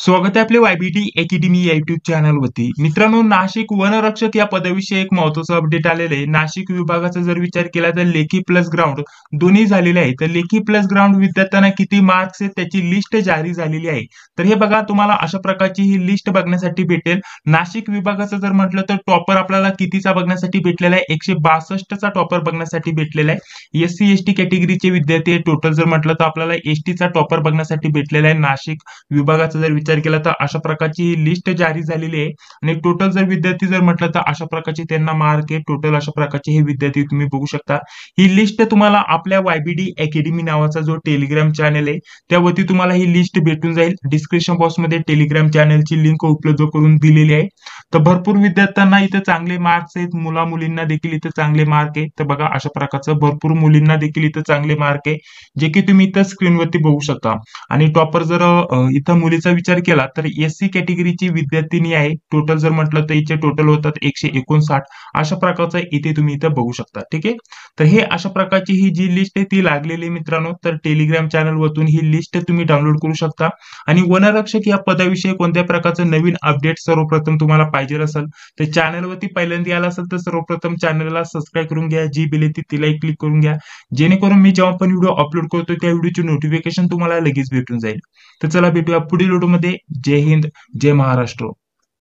स्वागत आहे आपले वायबीटी अकॅडमी या युट्यूब चॅनल वरती. मित्रांनो, नाशिक वनरक्षक या पदाविषयी एक महत्त्वाचं अपडेट आलेलं आहे. नाशिक विभागाचा जर विचार केला तर लेखी प्लस ग्राउंड दोन्ही झालेले आहे. तर लेखी प्लस ग्राउंड विद्यार्थ्यांना किती मार्क्स आहेत त्याची लिस्ट जारी झालेली आहे. तर हे बघा, तुम्हाला अशा प्रकारची ही लिस्ट बघण्यासाठी भेटेल. नाशिक विभागाचं जर म्हटलं तर टॉपर आपल्याला कितीचा बघण्यासाठी भेटलेला आहे, 162 चा टॉपर बघण्यासाठी भेटलेला आहे. एससी एसटी कॅटेगरीचे विद्यार्थी टोटल जर म्हटलं तर आपल्याला एसटी चा टॉपर बघण्यासाठी भेटलेला आहे. नाशिक विभागाचा जर विचार केला तर अशा प्रकारची लिस्ट जारी झालेली आहे. आणि टोटल जर विद्यार्थी जर म्हटलं तर अशा प्रकारचे त्यांना मार्क आहे. टोटल अशा प्रकारचे हे विद्यार्थी तुम्ही बघू शकता. ही लिस्ट तुम्हाला आपल्या वायबीडी अकॅडमी नावाचा जो टेलिग्राम चॅनल आहे त्यावरती तुम्हाला ही लिस्ट भेटून जाईल. डिस्क्रिप्शन बॉक्स मध्ये टेलिग्राम चॅनलची लिंक उपलब्ध करून दिलेली आहे. तर भरपूर विद्यार्थ्यांना इथे चांगले मार्क्स आहेत, मुला मुलींना देखील इथे चांगले मार्क आहे. तर बघा, अशा प्रकारचं भरपूर मुलींना देखील इथे चांगले मार्क आहे, जे की तुम्ही इथं स्क्रीनवरती बघू शकता. आणि टॉपर जर इथं मुलीचा विचार केला तर एससी कॅटेगरीची विद्यार्थिनी आहे. टोटल जर म्हटलं तर इथे टोटल होतात 159. अशा प्रकारचं इथे तुम्ही इथं बघू शकता. ठीक आहे. तर हे अशा प्रकारची ही जी लिस्ट आहे ती लागलेली आहे मित्रांनो. तर टेलिग्राम चॅनल वरतून ही लिस्ट तुम्ही डाउनलोड करू शकता. आणि वनरक्षक या पदाविषयी कोणत्या प्रकारचं नवीन अपडेट सर्वप्रथम तुम्हाला पाहिजे असेल तर चॅनलवरती पहिल्यांदा आला असेल तर सर्वप्रथम चॅनलला सबस्क्राईब करून घ्या. जी बेल येते तिलाही क्लिक करून घ्या, जेणेकरून मी जेव्हा पण व्हिडिओ अपलोड करतो त्या व्हिडिओची नोटिफिकेशन तुम्हाला लगेच भेटून जाईल. तर चला भेटूया पुढील व्हिडिओमध्ये. जय हिंद, जय महाराष्ट्र.